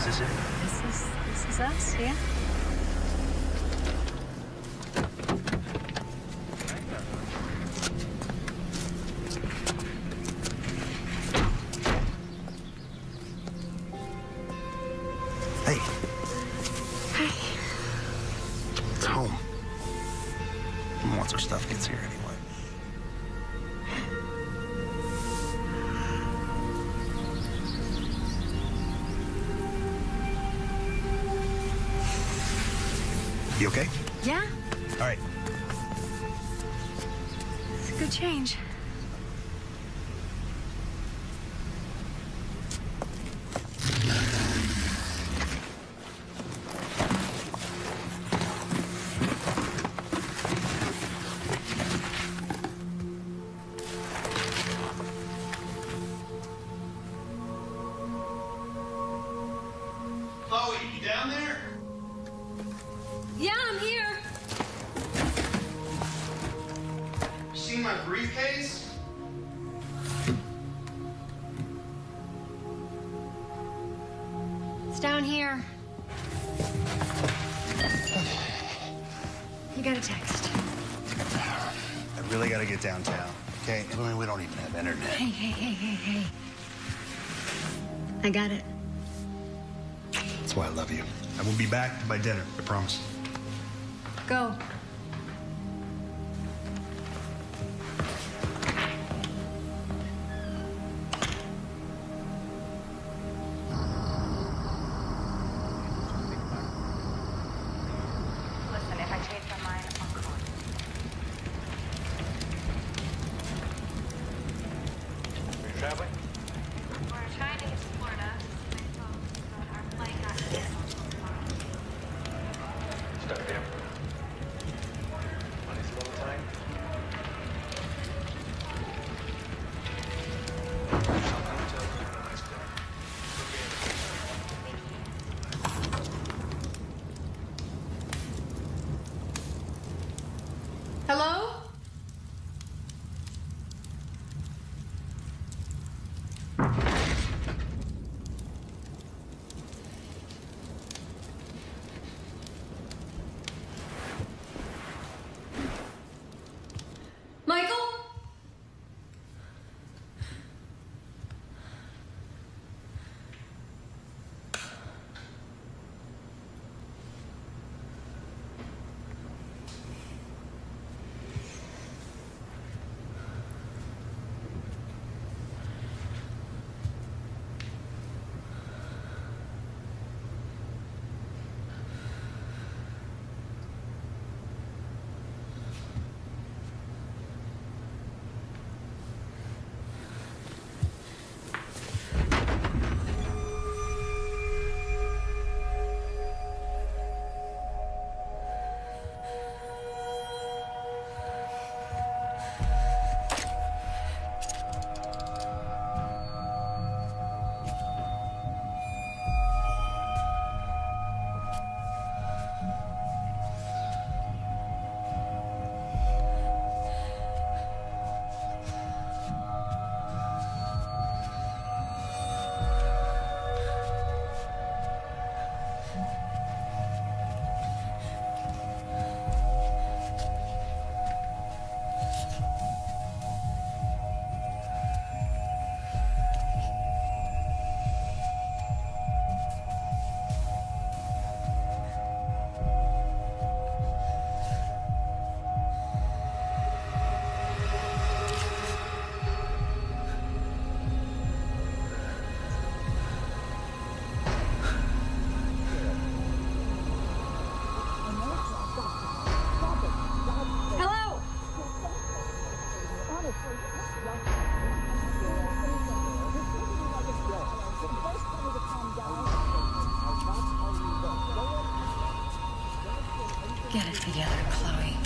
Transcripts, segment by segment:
Is this it? This is us, yeah. Hey. Hi. It's home. Once our stuff gets here anyway. You okay? Yeah, All right. it's a good change. Chloe, you down there? Yeah, I'm here. You seen my briefcase? It's down here. You got a text. I really gotta get downtown, okay? I mean, we don't even have internet. Hey. I got it. That's why I love you. I will be back by dinner, I promise. Go. Listen, if I change my mind, I'll call you. Are you traveling? We're trying to get to Florida. But our flight got canceled till tomorrow. Stuck there. Money's a little tight. Something to tell you when I start. Hello? Michael? Hello? Get it together, Chloe.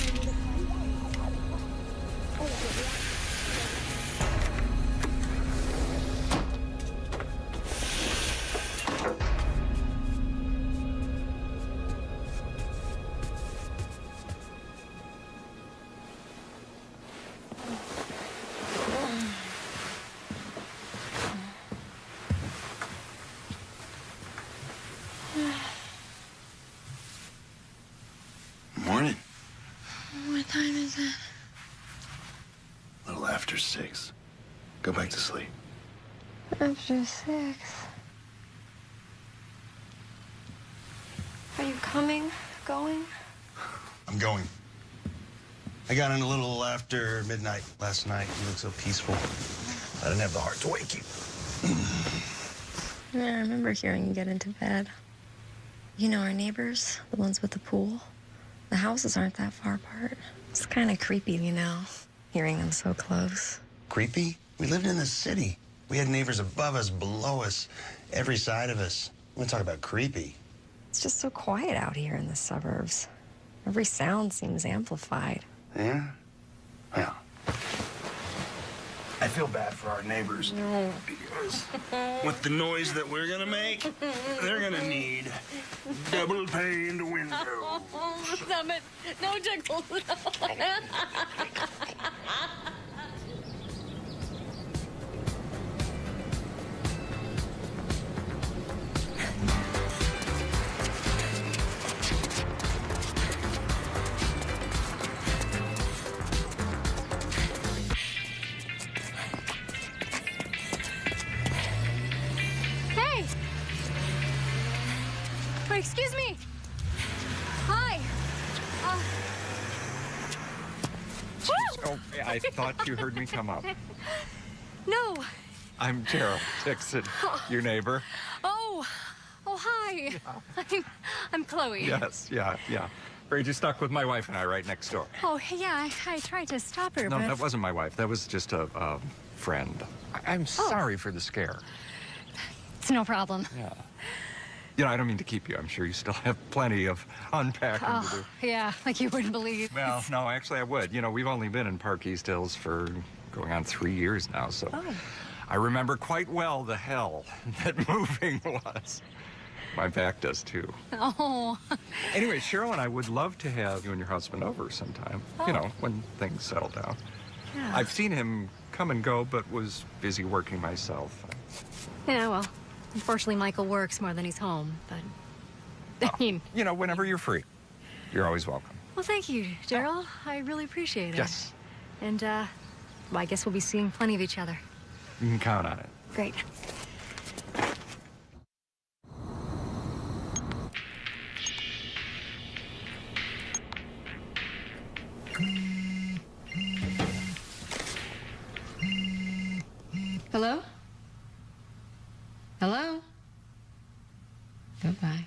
after 6. Go back to sleep. After 6. Are you coming? Going? I'm going. I got in a little after midnight last night. You looked so peaceful. I didn't have the heart to wake you. Yeah, I remember hearing you get into bed. You know our neighbors, the ones with the pool? The houses aren't that far apart. It's kind of creepy, you know, hearing them so close. Creepy? We lived in the city. We had neighbors above us, below us, every side of us. We want to talk about creepy. It's just so quiet out here in the suburbs. Every sound seems amplified. Yeah? Well, I feel bad for our neighbors. No. Because with the noise that we're gonna make, they're gonna need double paned windows. Stop it. No tickles. Hey! Wait, excuse me. Hi. Oh, I thought you heard me come up. No. I'm Gerald Dixon, your neighbor. Oh, hi. I'm Chloe. Yes, yeah. Afraid you're stuck with my wife and I right next door. Oh, yeah, I tried to stop her, No, but... that wasn't my wife. That was just a friend. I'm sorry for the scare. It's no problem. Yeah. You know, I don't mean to keep you. I'm sure you still have plenty of unpacking to do. Yeah, like you wouldn't believe. Well, no, actually I would. You know, we've only been in Park East Hills for going on 3 years now, so I remember quite well the hell that moving was. My back does too. Oh. Anyway, Cheryl and I would love to have you and your husband over sometime, you know, when things settle down. Yeah. I've seen him come and go, but was busy working myself. Yeah, well, unfortunately, Michael works more than he's home, but I mean... You know, whenever you're free, you're always welcome. Well, thank you, Daryl. I really appreciate it. Yes. And, well, I guess we'll be seeing plenty of each other. You can count on it. Great. Hello? Hello? Goodbye.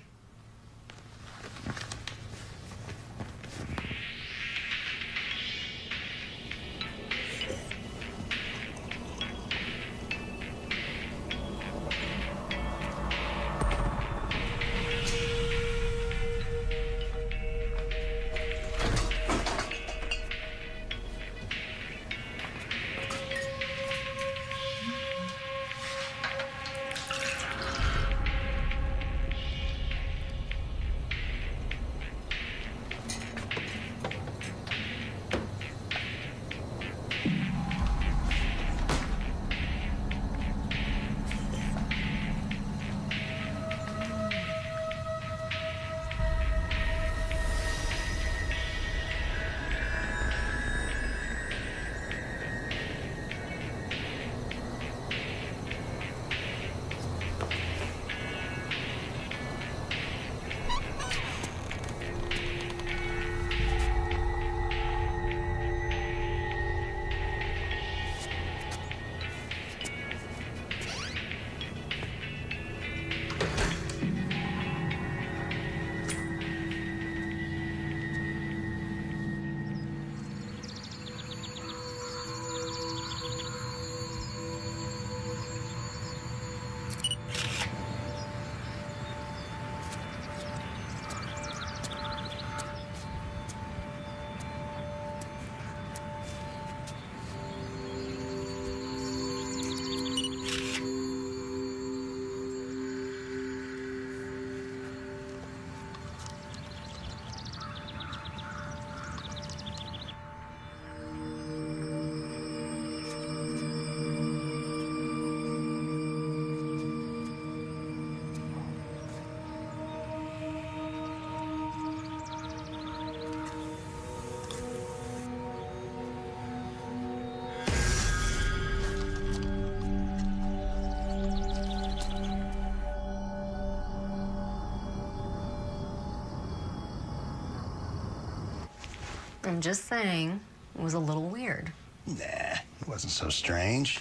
I'm just saying, it was a little weird. Nah, it wasn't so strange.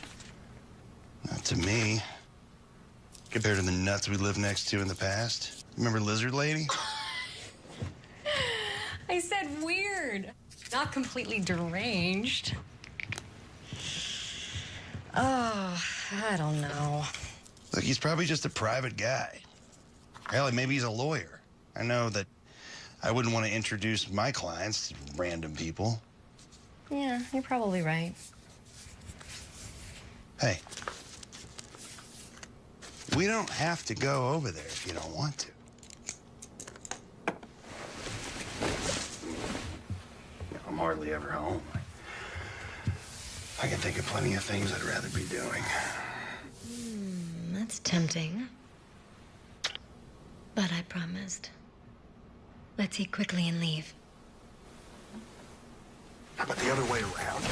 Not to me. Compared to the nuts we lived next to in the past. Remember Lizard Lady? I said weird, not completely deranged. Oh, I don't know. Look, he's probably just a private guy. Hell, maybe he's a lawyer. I know that I wouldn't want to introduce my clients to random people. Yeah, you're probably right. Hey, we don't have to go over there if you don't want to. I'm hardly ever home. I can think of plenty of things I'd rather be doing. That's tempting. But I promised. Let's eat quickly and leave. How about the other way around?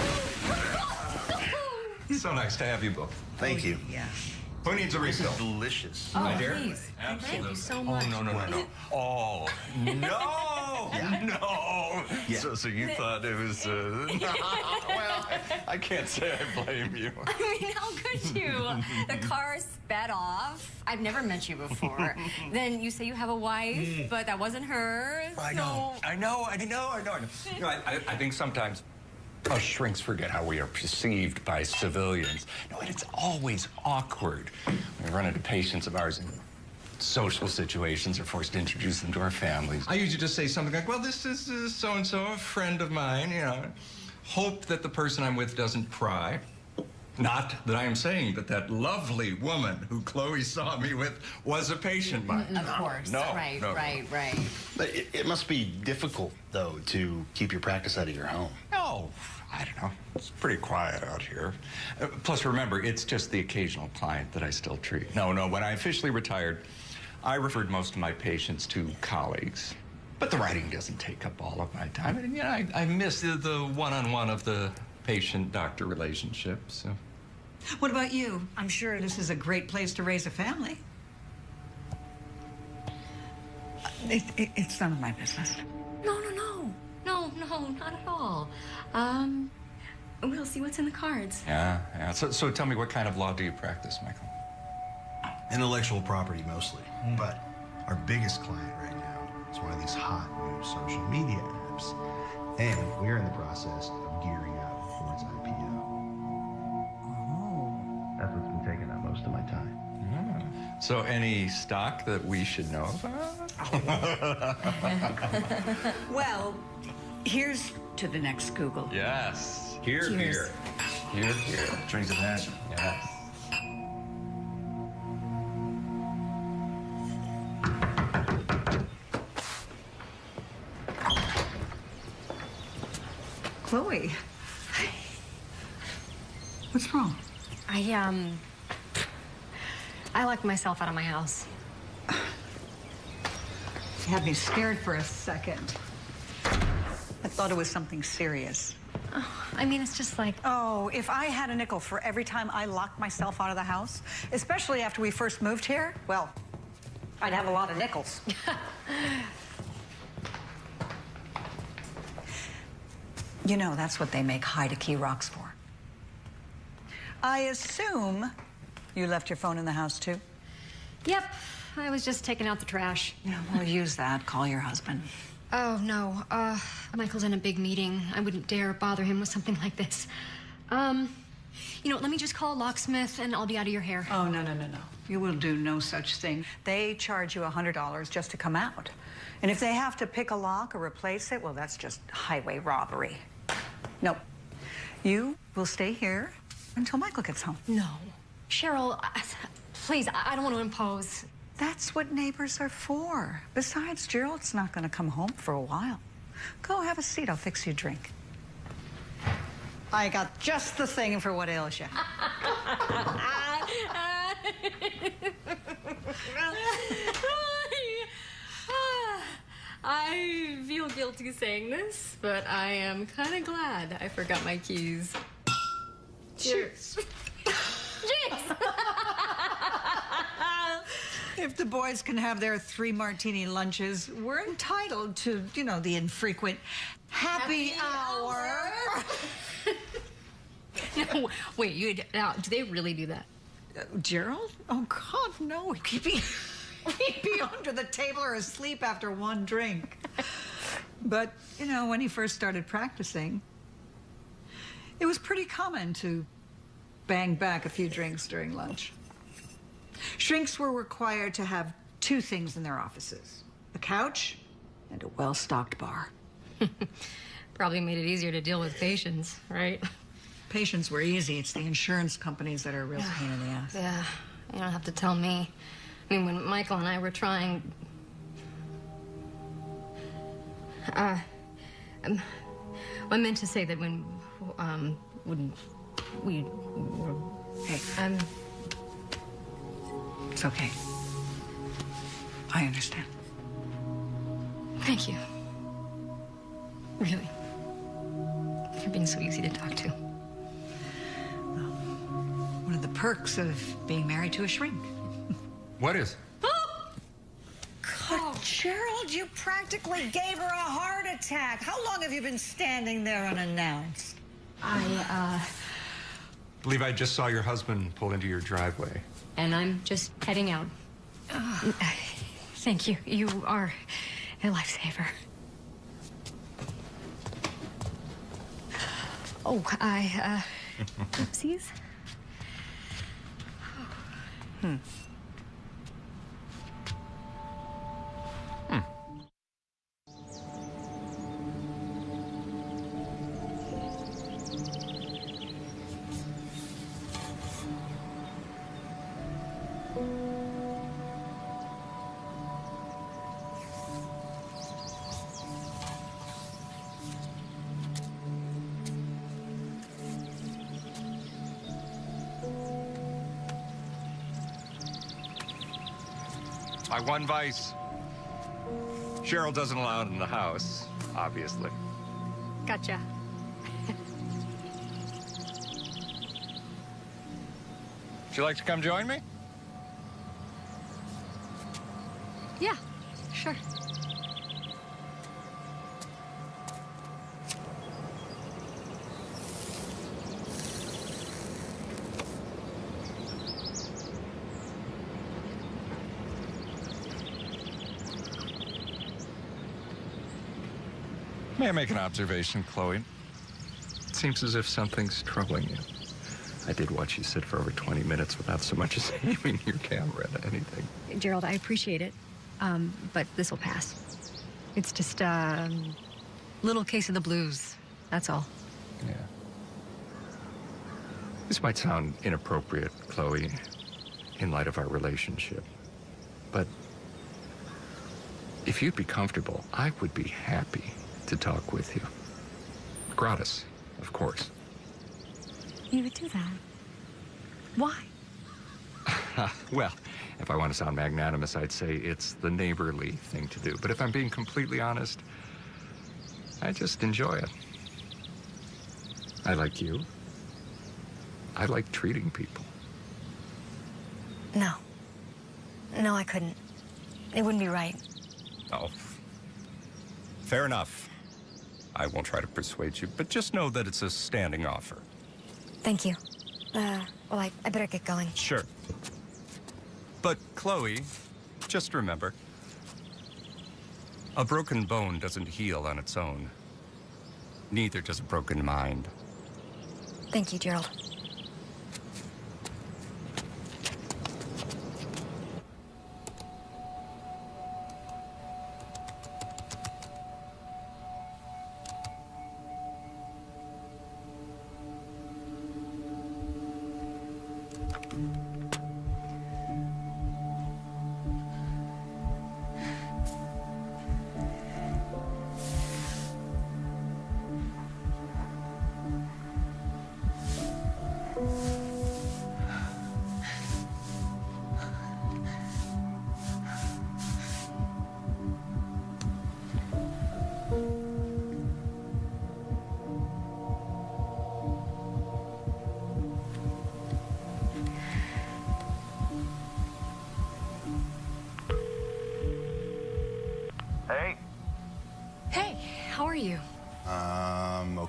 So nice to have you both. Thank you. Yeah. Who needs a refill? Delicious. Oh, My dear? please. Absolutely. Thank you so much. Oh, no. Oh, no. No. Yeah. So you thought it was, well, I can't say I blame you. I mean, how could you? The car sped off. I've never met you before. Then you say you have a wife, but that wasn't her. I so... know. You know, I think sometimes us shrinks forget how we are perceived by civilians. No, and it's always awkward when we run into patients of ours in social situations or forced to introduce them to our families. I usually just say something like, well, this is so-and-so, a friend of mine, you know. Hope that the person I'm with doesn't pry. Not that I am saying that that lovely woman who Chloe saw me with was a patient of mine. Of course. No, Right. But it must be difficult, though, to keep your practice out of your home. No, I don't know. It's pretty quiet out here. Plus, remember, it's just the occasional client that I still treat. No, when I officially retired, I referred most of my patients to colleagues. But the writing doesn't take up all of my time. And, you know, I miss the one-on-one of the patient-doctor relationship, so... What about you? I'm sure this is a great place to raise a family. It's none of my business. No, not at all. We'll see what's in the cards. Yeah. So tell me, what kind of law do you practice, Michael? Intellectual property, mostly. But our biggest client right now is one of these hot new social media apps. And we're in the process of gearing up for its IPO. That's what's been taking up most of my time. So any stock that we should know about? Well, here's to the next Google. Yes. Here. Drinks of passion. Yes. Chloe. What's wrong? I locked myself out of my house. You had me scared for a second. I thought it was something serious. I mean, it's just like... Oh, if I had a nickel for every time I locked myself out of the house, especially after we first moved here, well, I'd have a lot of nickels. You know, that's what they make hide-a-key rocks for. I assume you left your phone in the house, too? Yep, I was just taking out the trash. Yeah, well, use that. Call your husband. Oh, no. Michael's in a big meeting. I wouldn't dare bother him with something like this. You know, let me just call a locksmith and I'll be out of your hair. Oh, no. You will do no such thing. They charge you $100 just to come out. And if they have to pick a lock or replace it, well, that's just highway robbery. No. You will stay here until Michael gets home. No. Cheryl, please, I don't want to impose. That's what neighbors are for. Besides, Gerald's not going to come home for a while. Go have a seat. I'll fix you a drink. I got just the thing for what ails you. I feel guilty saying this, but I am kind of glad I forgot my keys. Cheers. Cheers. If the boys can have their 3 martini lunches, we're entitled to, the infrequent happy hour. No, wait, do they really do that? Gerald? Oh, God, no. He'd be under the table or asleep after 1 drink. But, when he first started practicing, it was pretty common to bang back a few drinks during lunch. Shrinks were required to have 2 things in their offices: a couch and a well-stocked bar. Probably made it easier to deal with patients, right? Patients were easy. It's the insurance companies that are a real pain in the ass. Yeah, you don't have to tell me. I mean, when Michael and I were trying... I meant to say that when we were... Hey, it's okay. I understand. Thank you. Really. For being so easy to talk to. One of the perks of being married to a shrink. What is? Oh, Gerald, you practically gave her a heart attack. How long have you been standing there unannounced? Believe I just saw your husband pull into your driveway. And I'm just heading out. Thank you. You are a lifesaver. Oh, oopsies. My one vice. Cheryl doesn't allow it in the house, obviously. Gotcha. Would you like to come join me? Yeah, sure. May I make an observation, Chloe? It seems as if something's troubling you. I did watch you sit for over 20 minutes without so much as aiming your camera at anything. Gerald, I appreciate it, but this will pass. It's just a little case of the blues, that's all. Yeah. This might sound inappropriate, Chloe, in light of our relationship, but if you'd be comfortable, I would be happy to talk with you. Gratis, of course. You would do that? Why? Well, if I want to sound magnanimous, I'd say it's the neighborly thing to do. But if I'm being completely honest, I just enjoy it. I like you. I like treating people. No. No, I couldn't. It wouldn't be right. Oh, fair enough. I won't try to persuade you, but just know that it's a standing offer. Thank you. Well, I better get going. Sure. But, Chloe, just remember, a broken bone doesn't heal on its own. Neither does a broken mind. Thank you, Gerald.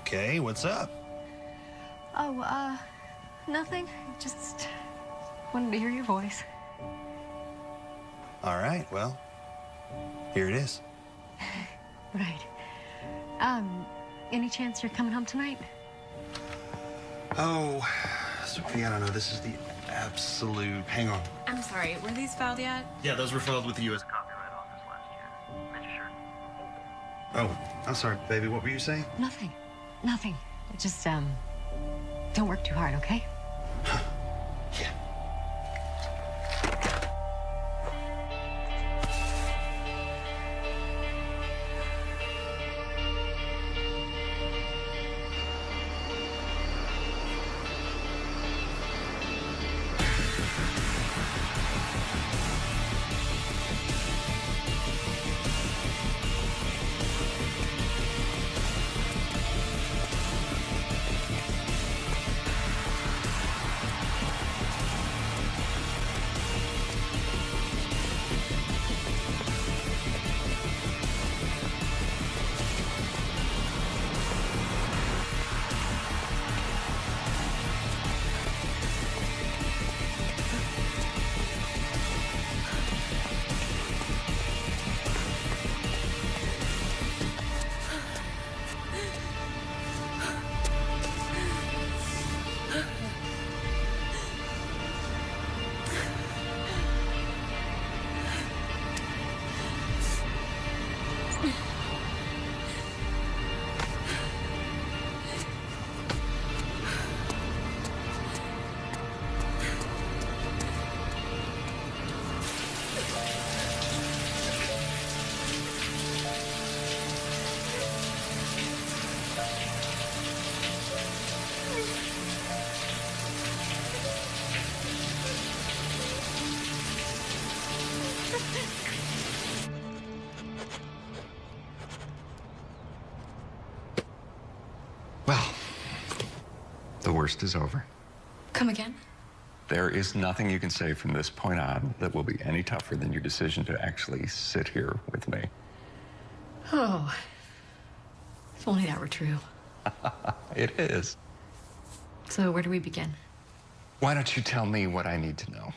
Okay, what's up? Oh, nothing. Just wanted to hear your voice. All right, well, here it is. Right. Any chance you're coming home tonight? Oh, Sophie, I don't know. This is the absolute... Hang on. I'm sorry, were these filed yet? Yeah, those were filed with the U.S. Copyright Office last year. Registered. Oh, I'm sorry, baby. What were you saying? Nothing. Nothing. Just, don't work too hard, okay? Yeah. Well, the worst is over. Come again? There is nothing you can say from this point on that will be any tougher than your decision to actually sit here with me. Oh. If only that were true. It is. So where do we begin? Why don't you tell me what I need to know?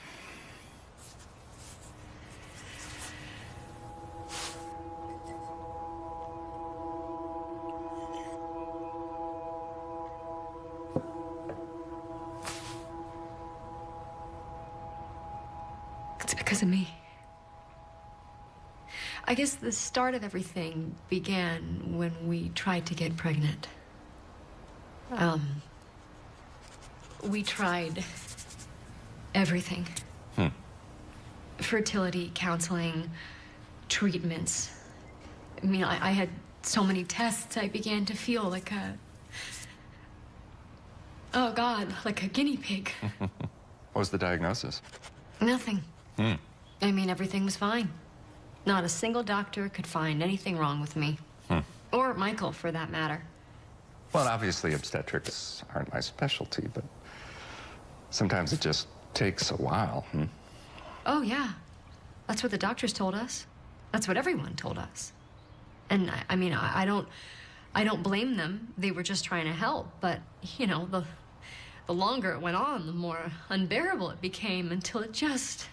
It's because of me. I guess the start of everything began when we tried to get pregnant. We tried everything. Fertility, counseling, treatments. I mean, I had so many tests, I began to feel like a... Oh, God, like a guinea pig. What was the diagnosis? Nothing. I mean, everything was fine. Not a single doctor could find anything wrong with me. Or Michael, for that matter. Well, obviously obstetrics aren't my specialty, but sometimes it just takes a while. Oh, yeah. That's what the doctors told us. That's what everyone told us. And I mean, I don't blame them. They were just trying to help. But, you know, the longer it went on, the more unbearable it became until it just...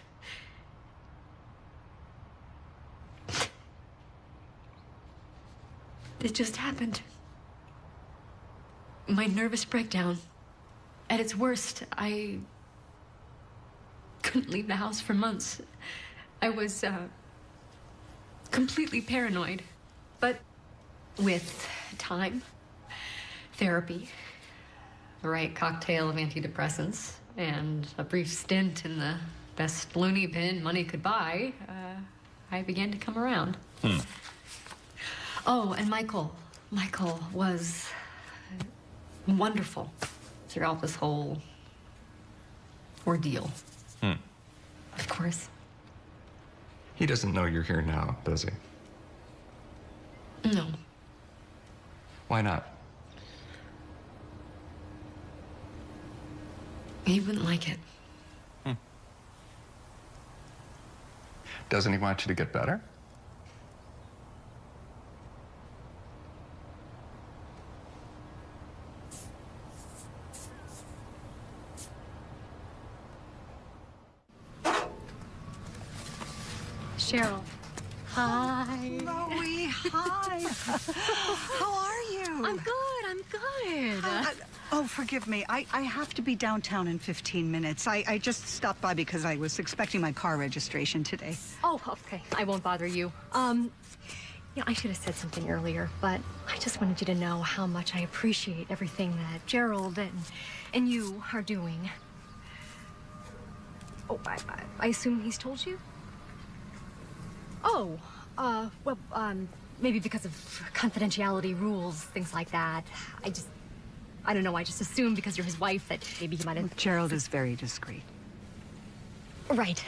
It just happened. My nervous breakdown. At its worst, I couldn't leave the house for months. I was completely paranoid. But with time, therapy, the right cocktail of antidepressants, and a brief stint in the best loony bin money could buy, I began to come around. Oh, and Michael was wonderful throughout this whole ordeal. Of course. He doesn't know you're here now, does he? No. Why not? He wouldn't like it. Doesn't he want you to get better? Cheryl. Hi. Chloe, hi. How are you? I'm good. I'm good. Oh, forgive me. I have to be downtown in 15 minutes. I just stopped by because I was expecting my car registration today. Oh, okay. I won't bother you. Yeah, I should have said something earlier, but I just wanted you to know how much I appreciate everything that Gerald and you are doing. Oh, I assume he's told you? Oh, well, maybe because of confidentiality rules, things like that. I don't know, I just assumed because you're his wife that maybe he might have... Gerald is very discreet. Right.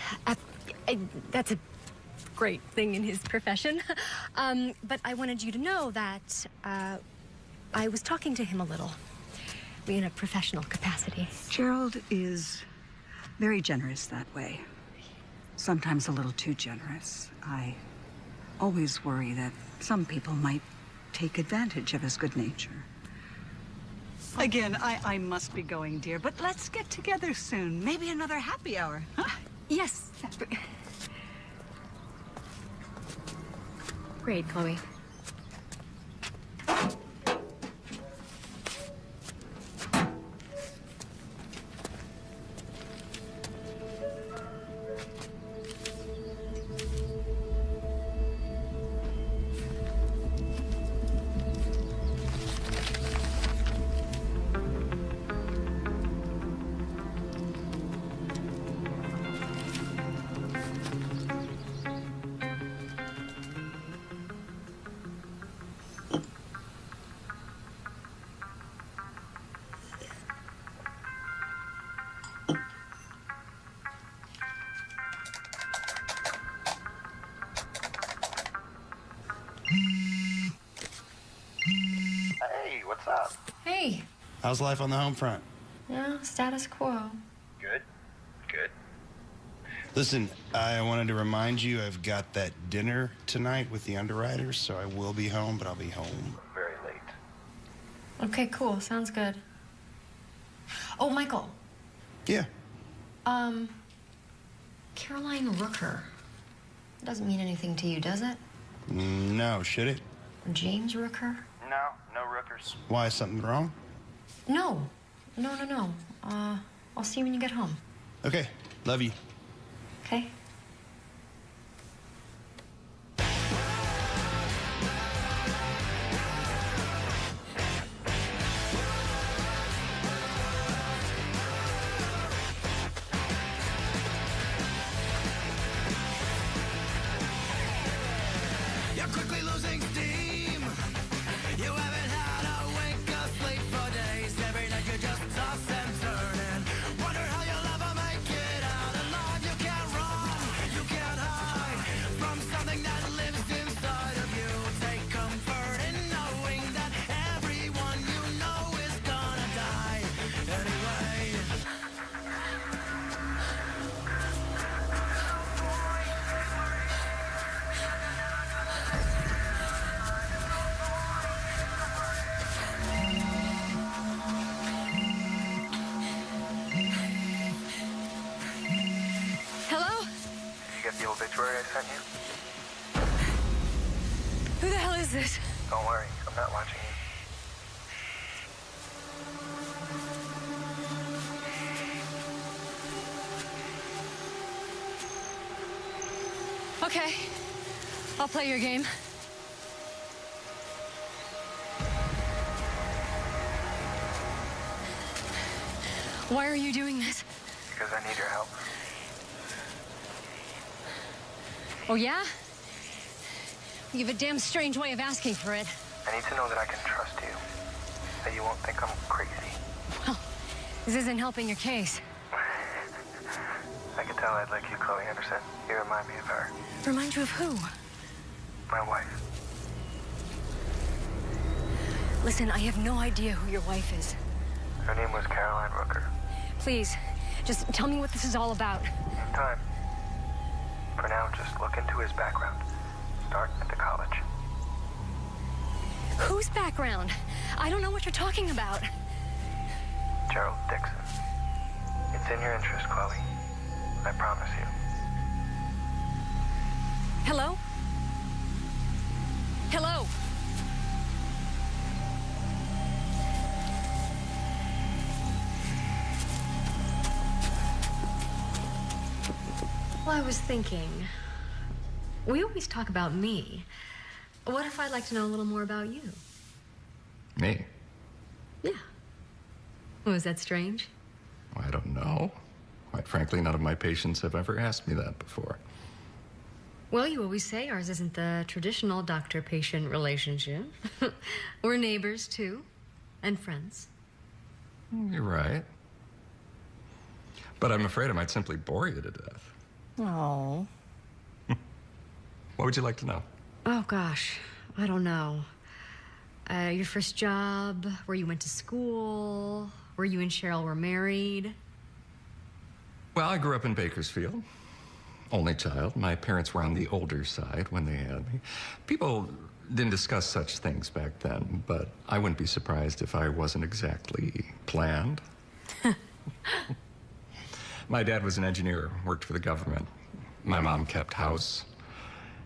That's a great thing in his profession. But I wanted you to know that, I was talking to him a little. In a professional capacity. Gerald is very generous that way. Sometimes a little too generous. I always worry that some people might take advantage of his good nature. Again, I must be going, dear, but let's get together soon. Maybe another happy hour, huh? Yes. Great, Chloe. Hey, what's up? Hey. How's life on the home front? Yeah, status quo. Good. Good. Listen, I wanted to remind you I've got that dinner tonight with the underwriters, so I will be home, but I'll be home. Very late. Okay, cool. Sounds good. Oh, Michael. Yeah. Caroline Rooker. Doesn't mean anything to you, does it? No, should it? James Rooker? No rookers. Why, something wrong? No. No. I'll see you when you get home. Okay, love you. Okay? You're quickly losing steam. You haven't had a wink of sleep for days. Every night you just toss and turn and wonder how you'll ever make it out alive. You can't run, you can't hide from something that lives inside of you. Take comfort in knowing that everyone you know is gonna die anyway. Hello? Did you get the obituary I sent you? Who the hell is this? Don't worry, I'm not watching you. Okay. I'll play your game. Why are you doing this? Because I need your help. Oh, yeah? You have a damn strange way of asking for it. I need to know that I can trust you. That you won't think I'm crazy. Well, this isn't helping your case. I could tell I'd like you, Chloe Anderson. You remind me of her. Remind you of who? My wife. Listen, I have no idea who your wife is. Her name was Caroline Rooker. Please, just tell me what this is all about. In time. For now, just look into his background. Start at the college. Whose background? I don't know what you're talking about. Gerald Dixon. It's in your interest, Chloe. I promise you. Hello? Hello? Well, I was thinking, we always talk about me. What if I'd like to know a little more about you? Me? Yeah. Was that strange? Well, I don't know. Quite frankly, none of my patients have ever asked me that before. Well, you always say ours isn't the traditional doctor-patient relationship. We're neighbors, too, and friends. You're right. But I'm afraid I might simply bore you to death. Oh. What would you like to know? Oh, gosh. I don't know. Your first job, where you went to school, where you and Cheryl were married. Well, I grew up in Bakersfield. Only child. My parents were on the older side when they had me. People didn't discuss such things back then, but I wouldn't be surprised if I wasn't exactly planned. My dad was an engineer, worked for the government. My mom kept house.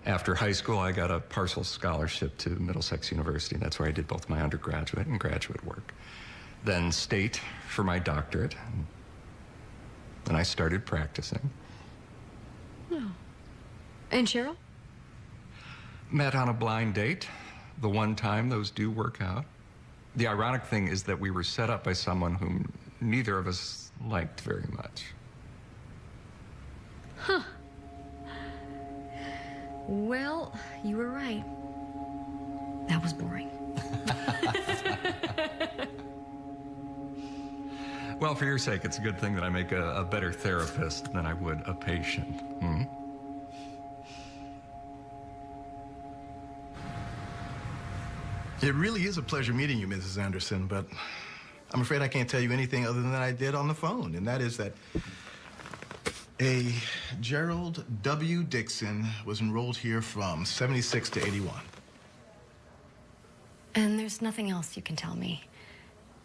After high school, I got a partial scholarship to Middlesex University. That's where I did both my undergraduate and graduate work. Then state for my doctorate. Then I started practicing. Oh. And Cheryl? Met on a blind date. The one time those do work out. The ironic thing is that we were set up by someone whom neither of us liked very much. Huh. Well, you were right. That was boring. Well, for your sake, it's a good thing that I make a better therapist than I would a patient. Hmm? It really is a pleasure meeting you, Mrs. Anderson, but I'm afraid I can't tell you anything other than I did on the phone, and that is that a Gerald W. Dixon was enrolled here from 76 to 81. And there's nothing else you can tell me.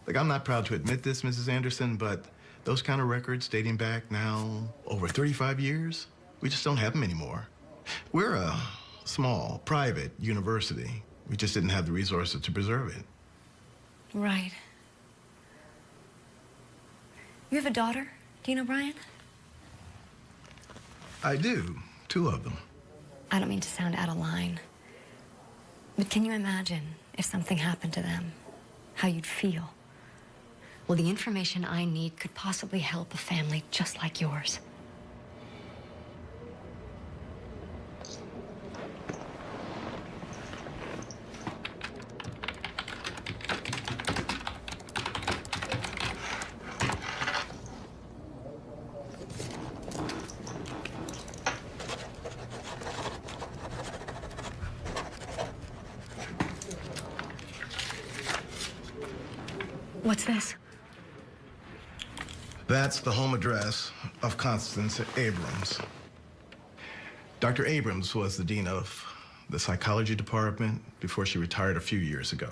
Look, I'm not proud to admit this, Mrs. Anderson, but those kind of records dating back now over 35 years, we just don't have them anymore. We're a small, private university. We just didn't have the resources to preserve it. Right. You have a daughter? Do you know Brian? I do. 2 of them. I don't mean to sound out of line, but can you imagine if something happened to them? How you'd feel? Well, the information I need could possibly help a family just like yours. What's this? That's the home address of Constance Abrams. Dr. Abrams was the dean of the psychology department before she retired a few years ago.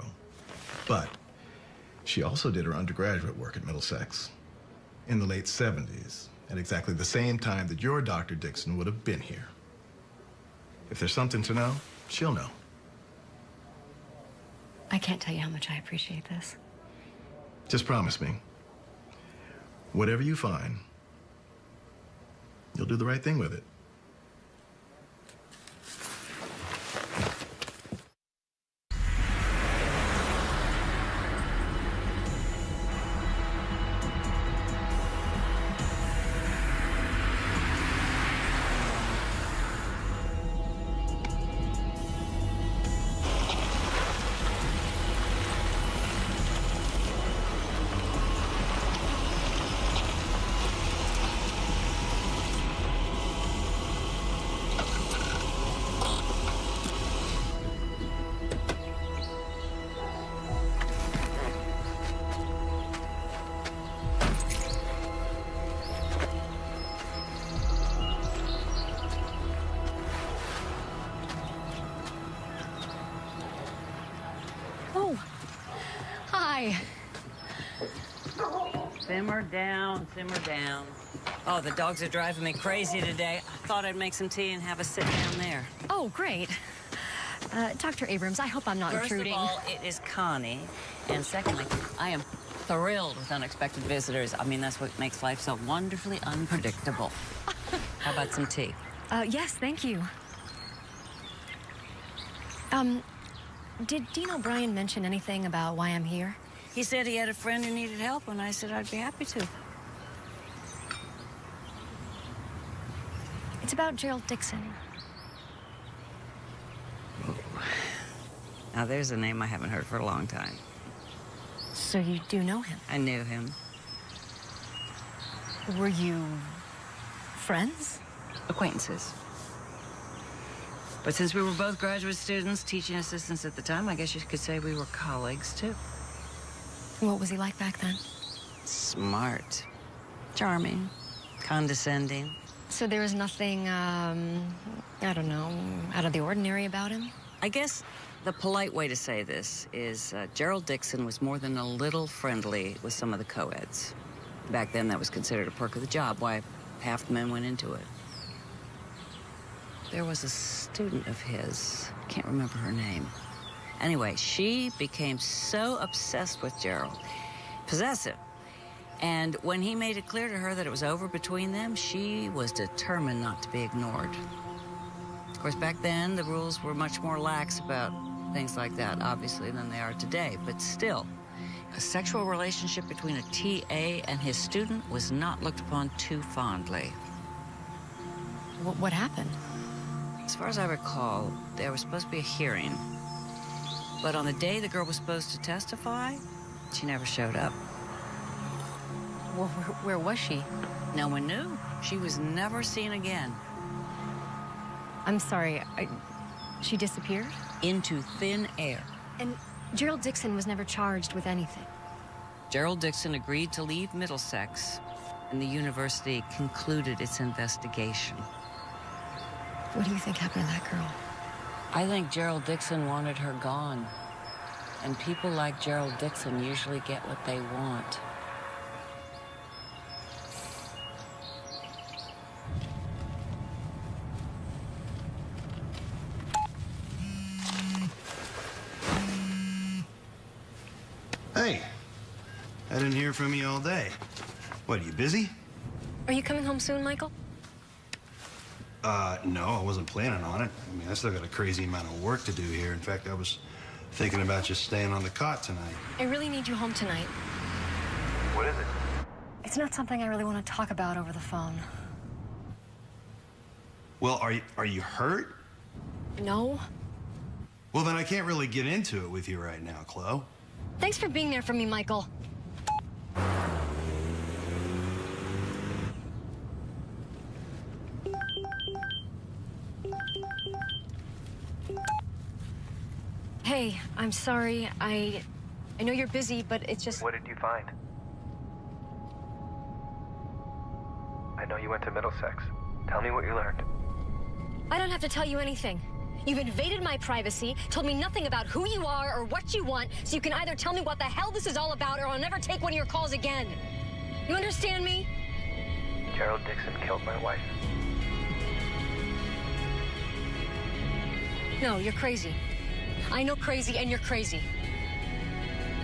But she also did her undergraduate work at Middlesex in the late 70s, at exactly the same time that your Dr. Dixon would have been here. If there's something to know, she'll know. I can't tell you how much I appreciate this. Just promise me, whatever you find, you'll do the right thing with it. Simmer down, simmer down. Oh, the dogs are driving me crazy today. I thought I'd make some tea and have a sit down there. Oh, great. Dr. Abrams, I hope I'm not intruding. First of all, it is Connie. And secondly, I am thrilled with unexpected visitors. I mean, that's what makes life so wonderfully unpredictable. How about some tea? Yes, thank you. Did Dean O'Brien mention anything about why I'm here? He said he had a friend who needed help, and I said I'd be happy to. It's about Gerald Dixon. Now, there's a name I haven't heard for a long time. So you do know him? I knew him. Were you friends? Acquaintances. But since we were both graduate students, teaching assistants at the time, I guess you could say we were colleagues, too. What was he like back then? Smart. Charming. Condescending. So there was nothing, I don't know, out of the ordinary about him? I guess the polite way to say this is Gerald Dixon was more than a little friendly with some of the co-eds. Back then, that was considered a perk of the job, why half the men went into it. There was a student of his, can't remember her name. Anyway, she became so obsessed with Gerald, possessive. And when he made it clear to her that it was over between them, she was determined not to be ignored. Of course, back then, the rules were much more lax about things like that, obviously, than they are today. But still, a sexual relationship between a TA and his student was not looked upon too fondly. What happened? As far as I recall, there was supposed to be a hearing. But on the day the girl was supposed to testify, she never showed up. Where was she? No one knew. She was never seen again. I'm sorry, she disappeared? Into thin air. And Gerald Dixon was never charged with anything? Gerald Dixon agreed to leave Middlesex, and the university concluded its investigation. What do you think happened to that girl? I think Gerald Dixon wanted her gone. And people like Gerald Dixon usually get what they want. Hey, I didn't hear from you all day. What, are you busy? Are you coming home soon, Michael? No, I wasn't planning on it. I mean, I still got a crazy amount of work to do here. In fact, I was thinking about just staying on the cot tonight. I really need you home tonight. What is it? It's not something I really want to talk about over the phone. Well, are you hurt? No. Well, then I can't really get into it with you right now, Chloe. Thanks for being there for me, Michael. Hey, I'm sorry. I know you're busy, but it's just... What did you find? I know you went to Middlesex. Tell me what you learned. I don't have to tell you anything. You've invaded my privacy, told me nothing about who you are or what you want, so you can either tell me what the hell this is all about or I'll never take one of your calls again. You understand me? Gerald Dixon killed my wife. No, you're crazy. I know crazy and you're crazy.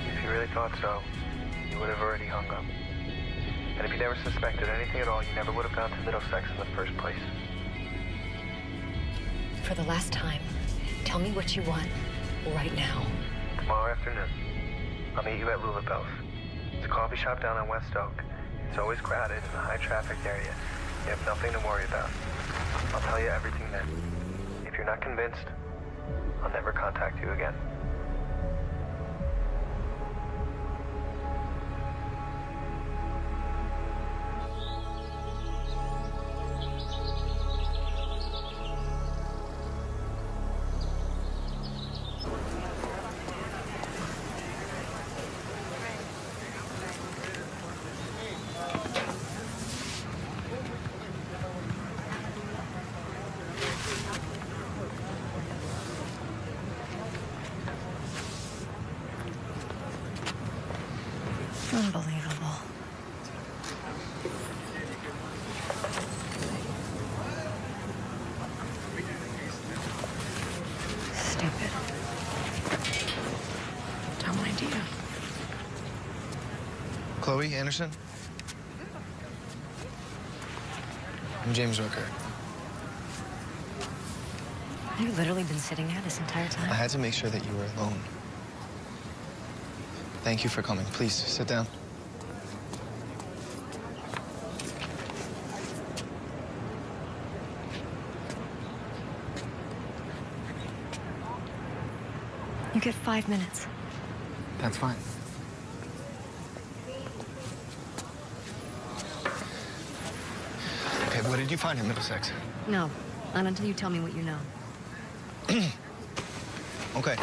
If you really thought so, you would have already hung up. And if you never suspected anything at all, you never would have gone to Middlesex in the first place. For the last time, tell me what you want right now. Tomorrow afternoon, I'll meet you at Lulabelle's. It's a coffee shop down on West Oak. It's always crowded in a high-traffic area. You have nothing to worry about. I'll tell you everything then. If you're not convinced, I'll never contact you again. Chloe Anderson? I'm James Rooker. Have you literally been sitting there this entire time? I had to make sure that you were alone. Thank you for coming. Please, sit down. You get 5 minutes. That's fine. Okay, what did you find in Middlesex? No, not until you tell me what you know. Okay.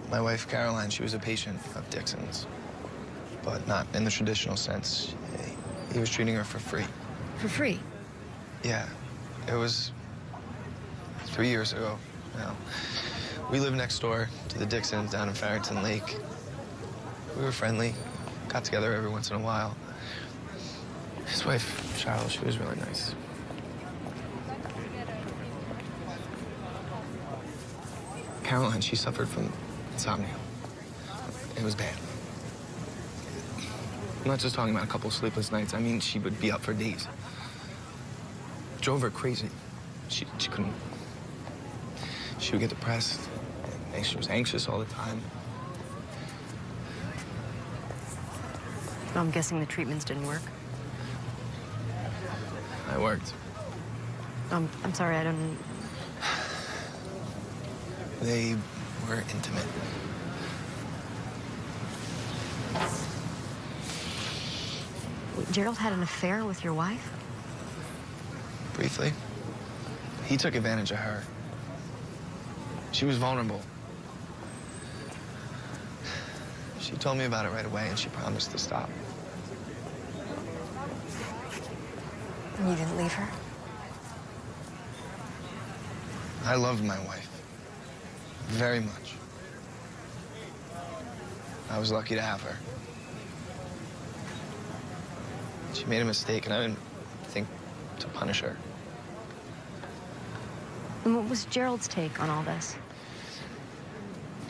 My wife, Caroline, she was a patient of Dixon's, but not in the traditional sense. He was treating her for free. For free? Yeah. It was 3 years ago now. We lived next door to the Dixons down in Farrington Lake. We were friendly, got together every once in a while. His wife, Charlotte, she was really nice. Caroline, she suffered from insomnia. It was bad. I'm not just talking about a couple sleepless nights. I mean, she would be up for days. It drove her crazy. She couldn't. She would get depressed. And she was anxious all the time. I'm guessing the treatments didn't work. I worked. I'm sorry, I don't... They were intimate. Wait, Gerald had an affair with your wife? Briefly. He took advantage of her. She was vulnerable. She told me about it right away, and she promised to stop. And you didn't leave her? I loved my wife. Very much. I was lucky to have her. She made a mistake, and I didn't think to punish her. And what was Gerald's take on all this?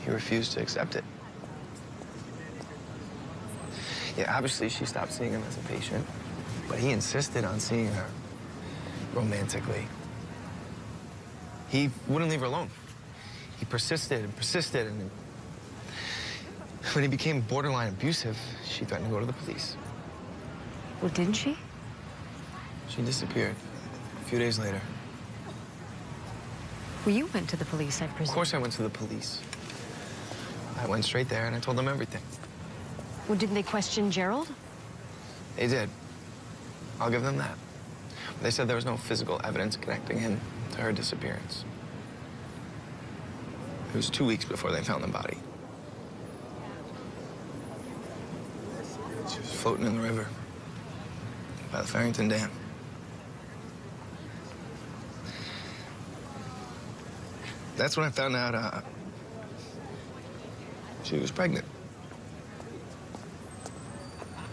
He refused to accept it. Yeah, obviously she stopped seeing him as a patient, but he insisted on seeing her romantically. He wouldn't leave her alone. He persisted and persisted, and when he became borderline abusive, she threatened to go to the police. Well, didn't she? She disappeared a few days later. Well, you went to the police, I presume. Of course I went to the police. I went straight there, and I told them everything. Well, didn't they question Gerald? They did. I'll give them that. They said there was no physical evidence connecting him to her disappearance. It was 2 weeks before they found the body. She was floating in the river by the Farrington Dam. That's when I found out she was pregnant.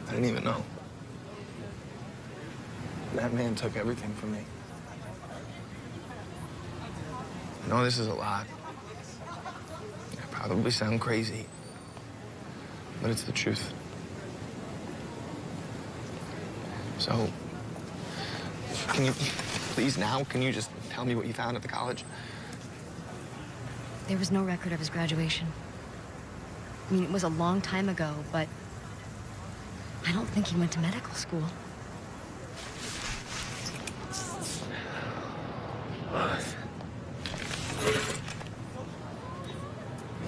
I didn't even know. That man took everything from me. I know this is a lot. I probably sound crazy, but it's the truth. So, can you, please now, can you just tell me what you found at the college? There was no record of his graduation. I mean, it was a long time ago, but I don't think he went to medical school.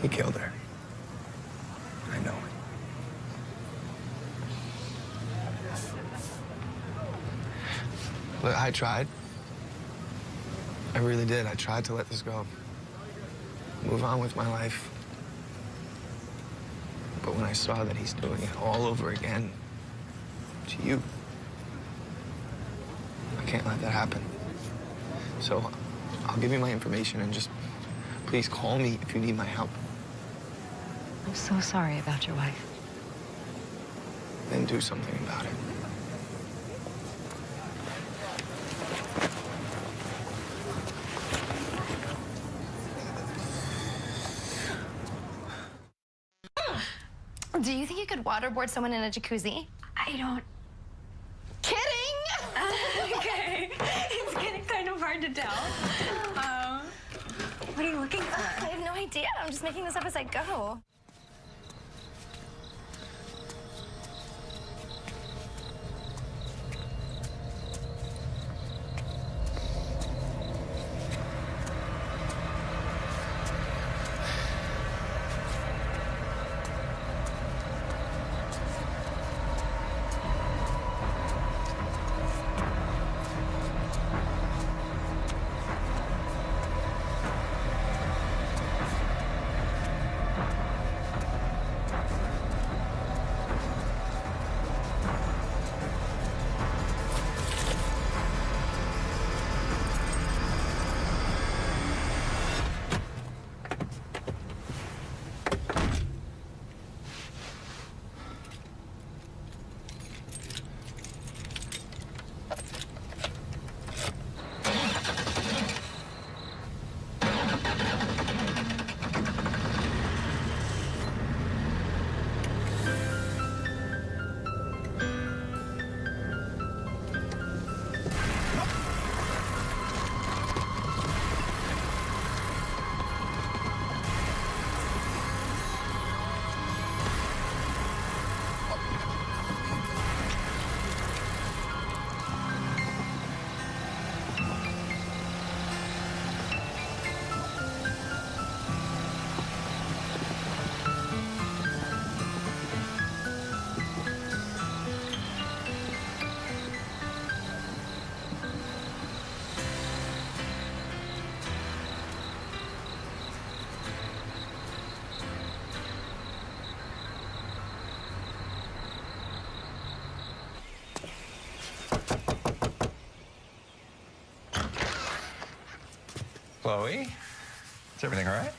He killed her. I know it. But I tried. I really did. I tried to let this go. Move on with my life. But when I saw that he's doing it all over again to you, I can't let that happen. So I'll give you my information and just please call me if you need my help. I'm so sorry about your wife. Then do something about it. you think you could waterboard someone in a jacuzzi? I don't. Kidding! Okay. It's getting kind of hard to tell. What are you looking for? I have no idea. I'm just making this up as I go. Chloe, is everything all right?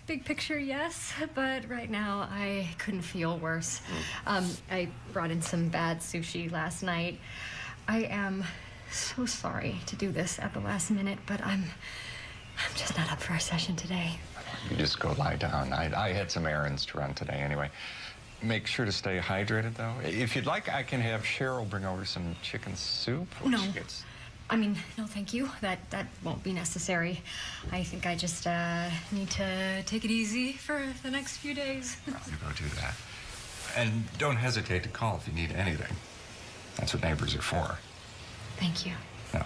Big picture, yes, but right now I couldn't feel worse. I brought in some bad sushi last night. I am so sorry to do this at the last minute, but I'm just not up for a session today. You just go lie down. I had some errands to run today anyway. Make sure to stay hydrated, though. If you'd like, I can have Cheryl bring over some chicken soup. No. I mean, no, thank you. That won't be necessary. I think I just need to take it easy for the next few days. Well, you go do that. And don't hesitate to call if you need anything. That's what neighbors are for. Thank you. No.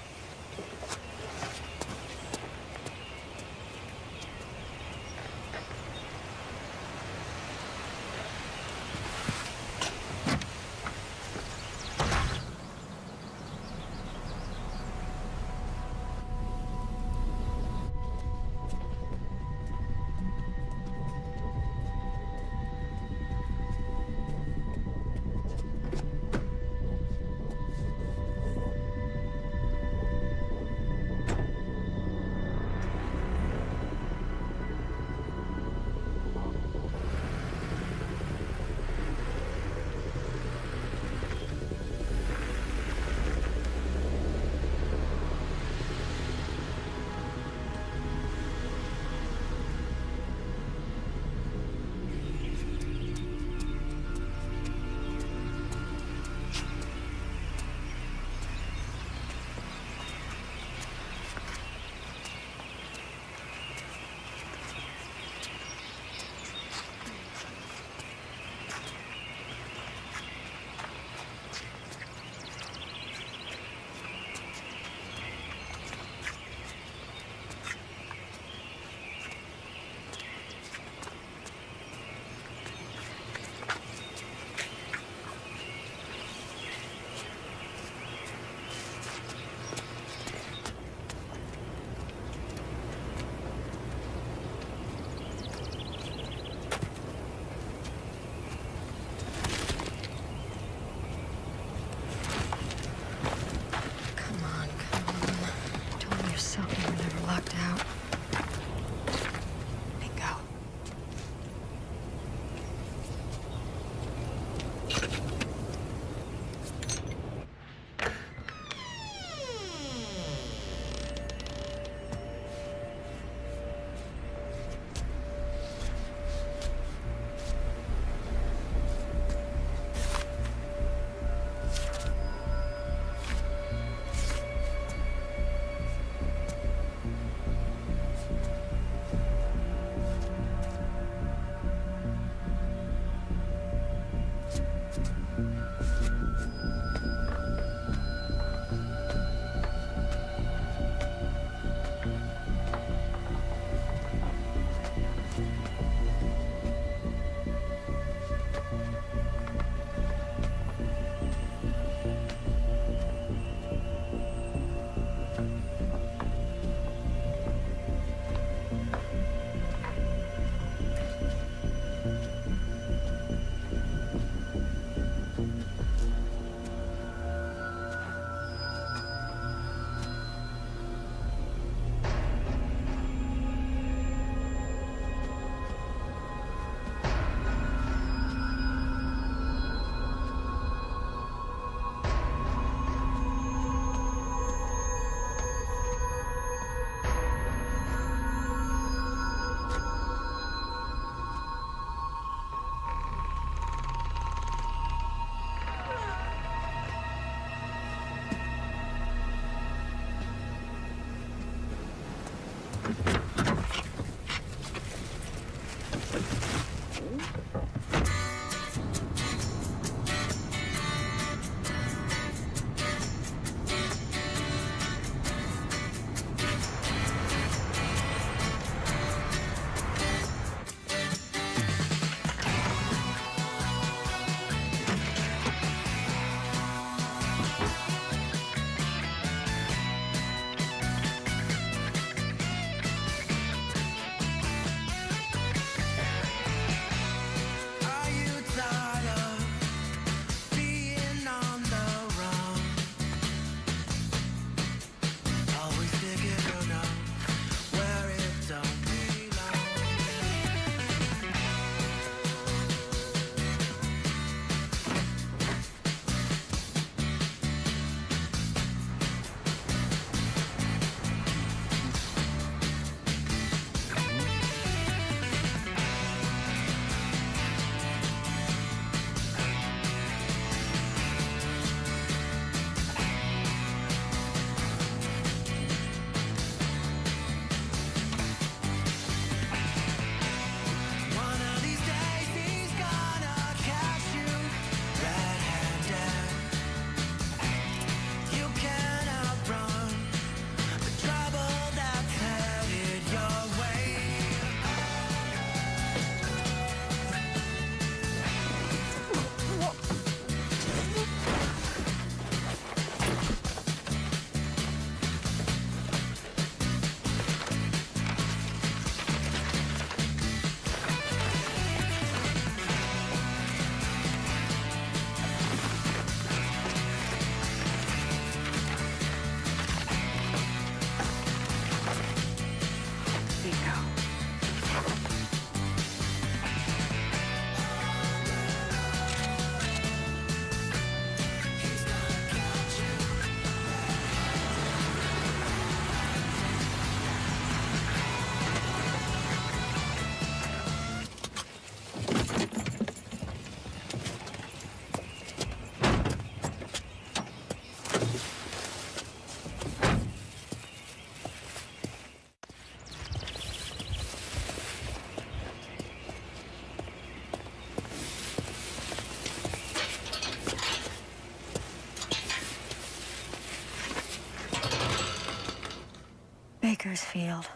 field.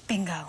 Bingo.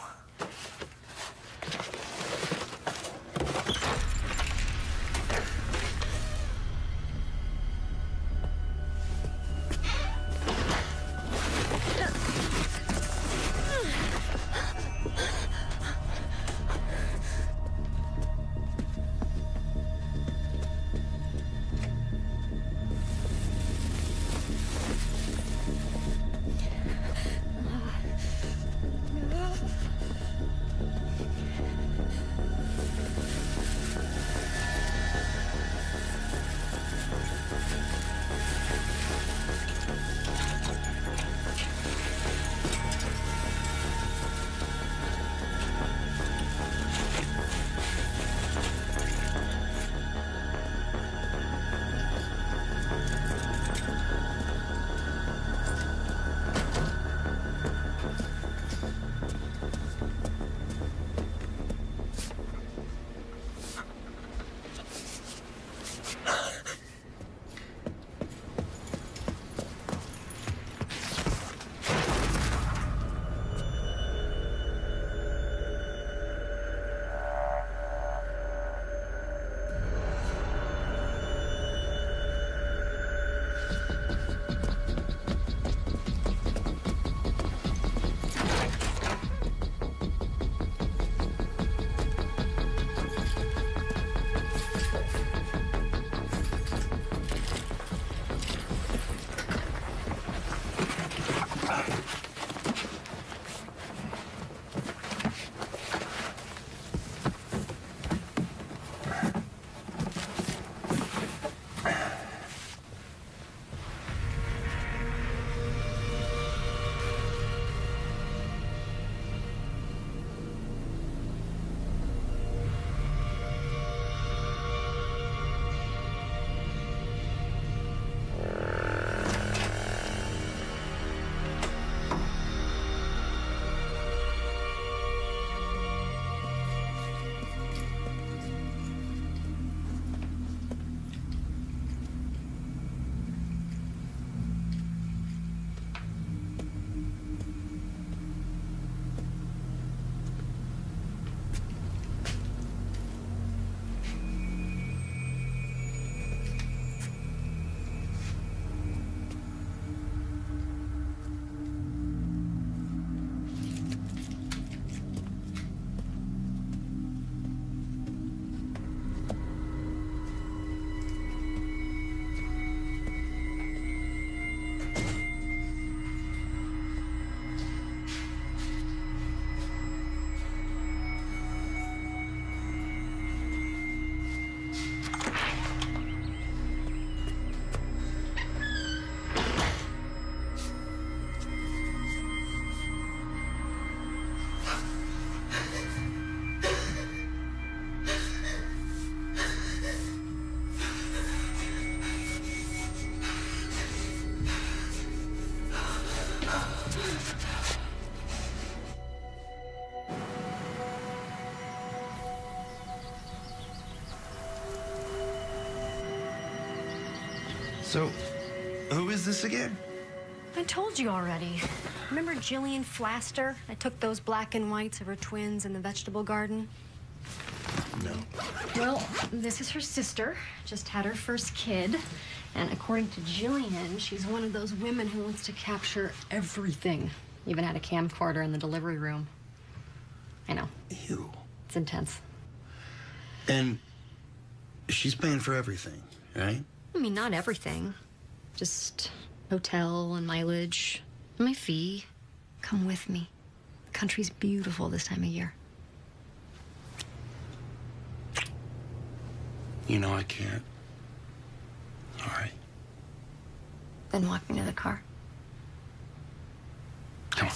So, who is this again? I told you already. Remember Jillian Flaster? I took those black and whites of her twins in the vegetable garden. No. Well, this is her sister. Just had her first kid. And according to Jillian, she's one of those women who wants to capture everything. Even had a camcorder in the delivery room. I know. Ew. It's intense. And she's paying for everything, right? I mean, not everything. Just hotel and mileage, and my fee. Come with me. The country's beautiful this time of year. You know I can't. All right. Then walk me to the car. Come on.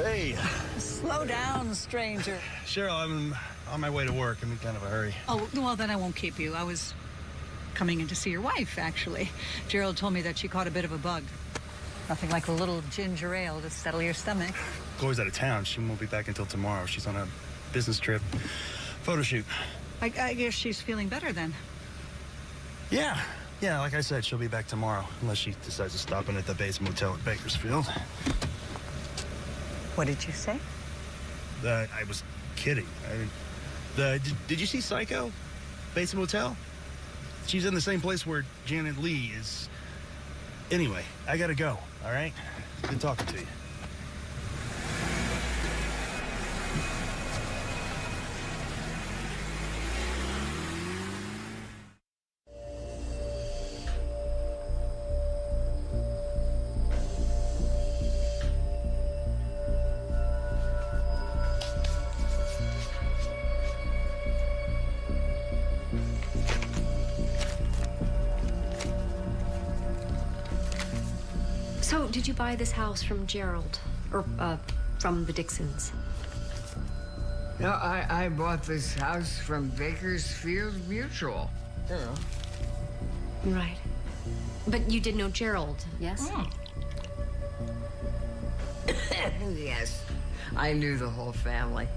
Hey. Slow down, stranger. Cheryl, I'm on my way to work. I'm in kind of a hurry. Oh, well, then I won't keep you. I was coming in to see your wife, actually. Gerald told me that she caught a bit of a bug. Nothing like a little ginger ale to settle your stomach. Chloe's out of town. She won't be back until tomorrow. She's on a business trip. Photo shoot. I guess she's feeling better then. Yeah, like I said, she'll be back tomorrow, unless she decides to stop in at the Bates Motel at Bakersfield. What did you say? I was kidding. Did you see Psycho? Bates Motel? She's in the same place where Janet Leigh is. Anyway, I gotta go, all right? Good talking to you. So, did you buy this house from Gerald? Or, from the Dixons? No, I bought this house from Bakersfield Mutual. You know. Right. But you did know Gerald, yes? Yes. I knew the whole family.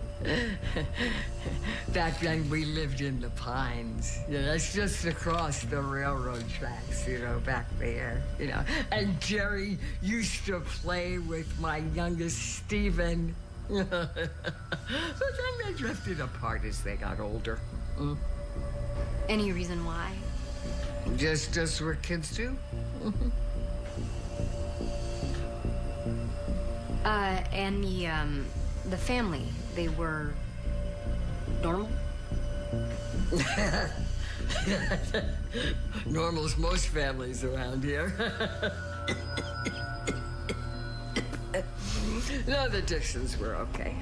Back then, we lived in the Pines. You know, that's just across the railroad tracks, you know, back there, you know. And Jerry used to play with my youngest, Stephen. But then they drifted apart as they got older. Any reason why? Just what kids do. And the family, they were normal? Normal as most families around here. No, the Dixons were okay.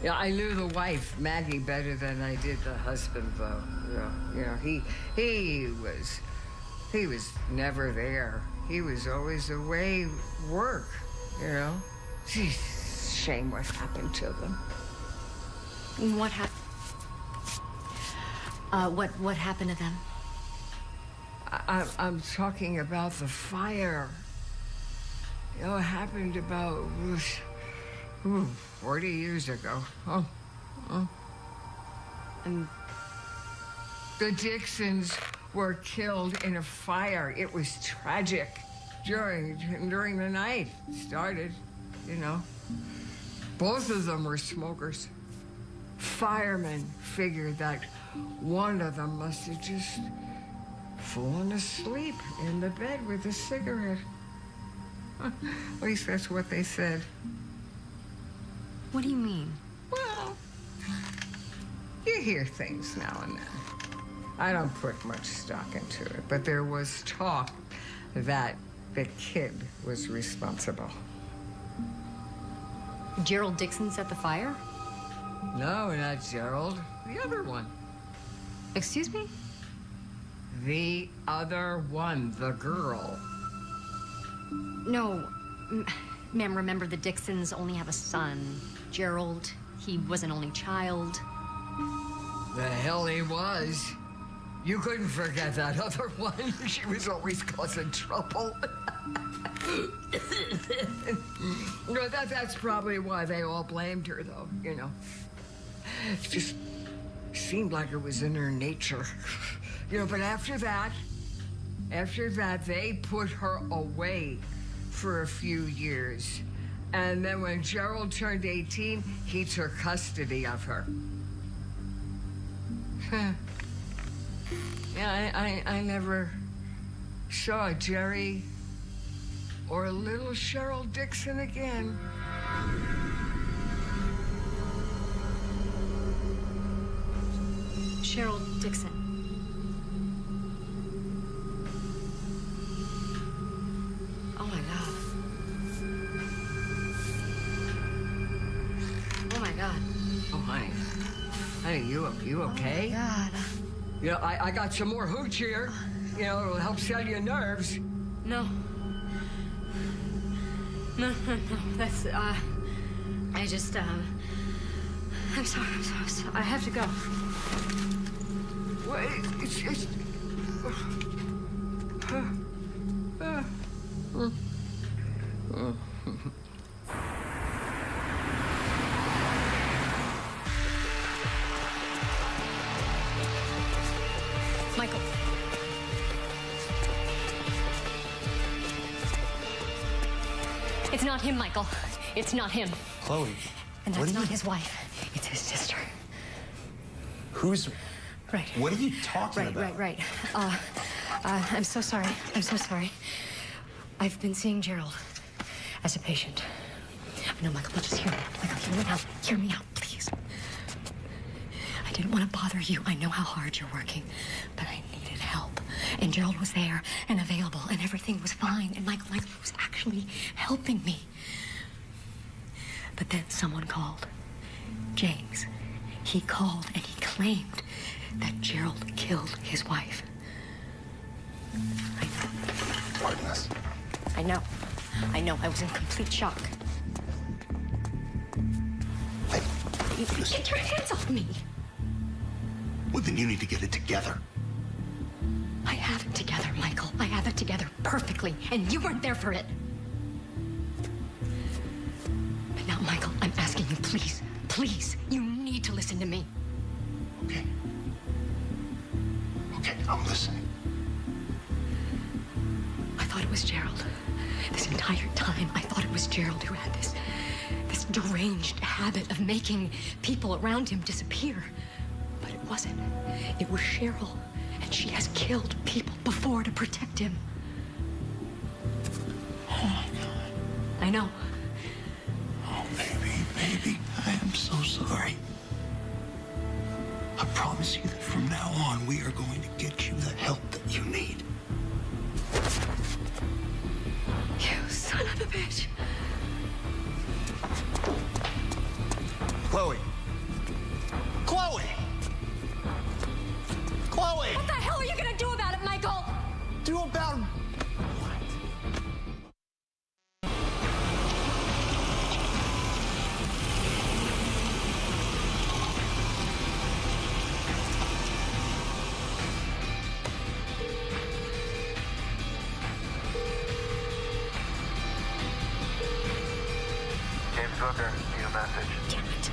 Yeah, I knew the wife, Maggie, better than I did the husband, though. You know, he was never there. He was always away work, you know. Geez, shame what happened to them. What happened? What happened to them? I'm talking about the fire. You know, it happened about 40 years ago. And the Dixons were killed in a fire. It was tragic. During the night, it started, you know. Both of them were smokers. Firemen figured that one of them must have just fallen asleep in the bed with a cigarette. At least that's what they said. What do you mean? Well, you hear things now and then. I don't put much stock into it, but there was talk that the kid was responsible. Gerald Dixon set the fire? No, not Gerald. The other one. Excuse me? The other one, the girl. No, ma'am, remember the Dixons only have a son. Gerald, he was an only child. The hell he was. You couldn't forget that other one. She was always causing trouble. No, that's probably why they all blamed her, though, you know. It just seemed like it was in her nature. You know, but after that, they put her away for a few years. And then when Gerald turned 18, he took custody of her. Yeah, I never saw Jerry or little Cheryl Dixon again. Cheryl Dixon. Oh my God. Oh my God. Oh, honey. Honey, you okay? Oh my God. You know, I got some more hooch here. You know, it'll help settle your nerves. No. No. That's, I just, I'm sorry. I have to go. Wait, it's just... Michael. It's not him, Michael. It's not him. Chloe. And that's not his wife. It's his sister. Who's... Right. What are you talking about? Right. I'm so sorry. I've been seeing Gerald as a patient. No, Michael, but just hear me. Michael, hear me out. Hear me out, please. I didn't want to bother you. I know how hard you're working, but I needed help. And Gerald was there and available, and everything was fine. And Michael was actually helping me. But then someone called. James. He called and he claimed that Gerald killed his wife. I know. Pardon us. I know. I was in complete shock. Hey, Get your hands off me. well, then you need to get it together. I have it together, Michael. I have it together perfectly, and you weren't there for it. But now, Michael, I'm asking you, please, you need to listen to me. Okay, I'm listening. I thought it was Gerald. This entire time, I thought it was Gerald who had this deranged habit of making people around him disappear. But it wasn't. It was Cheryl, and she has killed people before to protect him. Oh, my God. I know. Oh, baby, I am so sorry. I promise you that from now on, we are going to get you the help that you need. You son of a bitch. Chloe! Chloe! Chloe! What the hell are you gonna do about it, Michael? Do about... James Booker, need a message. Damn it.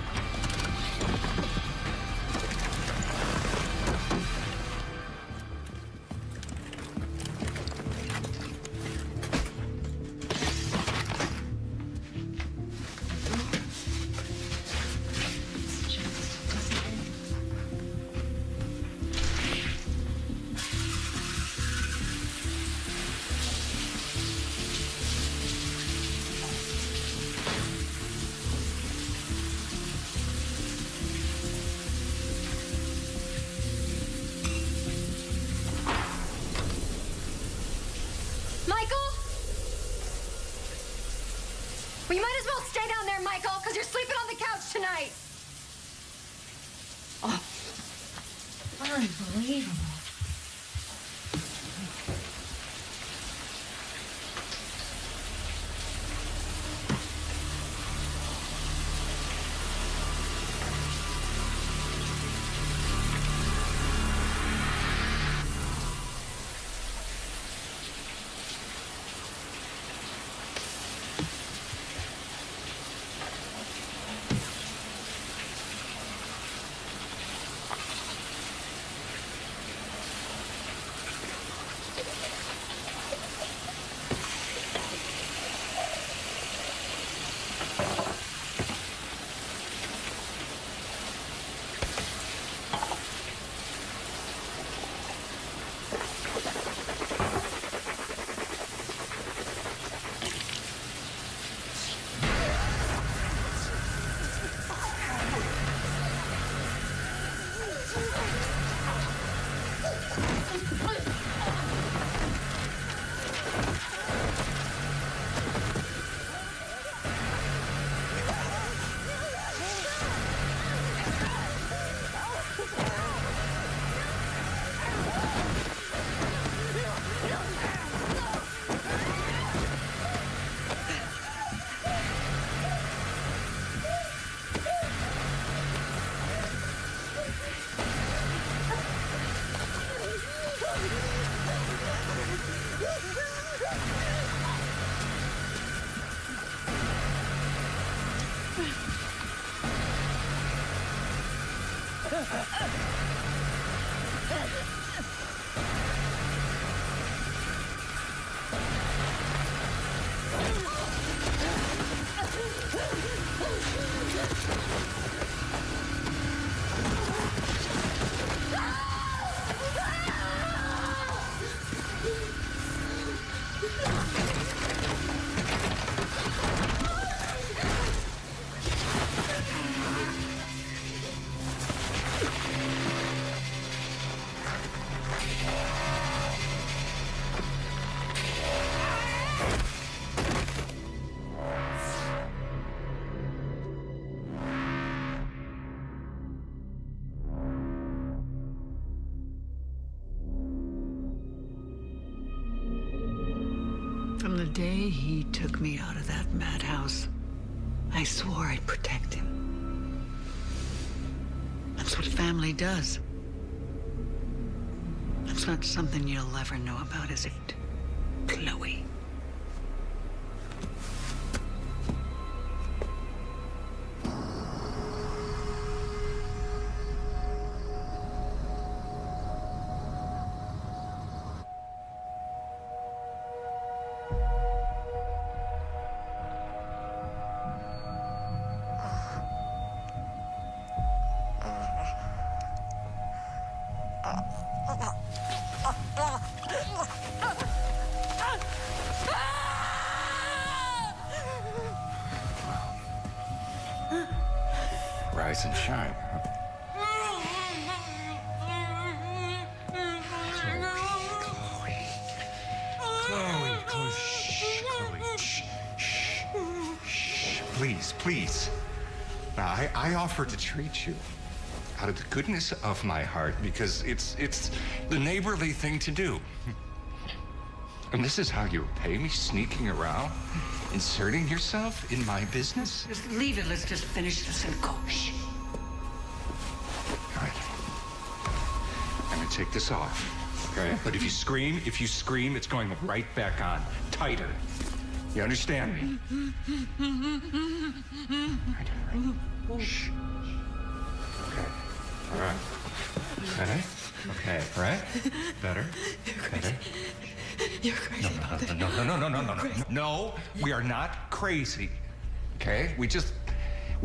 Michael? Well, you might as well stay down there, Michael, because you're sleeping on the couch tonight. Oh, unbelievable. From the day he took me out of that madhouse, I swore I'd protect him. That's what family does. That's not something you'll ever know about, is it, Chloe? Rise and shine. Chloe, shh, Chloe, shh, shh, shh. Please. Now, I offer to treat you out of the goodness of my heart because it's the neighborly thing to do. And this is how you repay me, sneaking around, inserting yourself in my business? Just leave it. Let's just finish this and go. Shh. All right. I'm gonna take this off, okay? But if you scream, it's going right back on, tighter. You understand me? Right. Shh. Okay. All right. Ready? Okay. All right. Better. Better. You're crazy. No. No, we are not crazy. Okay? We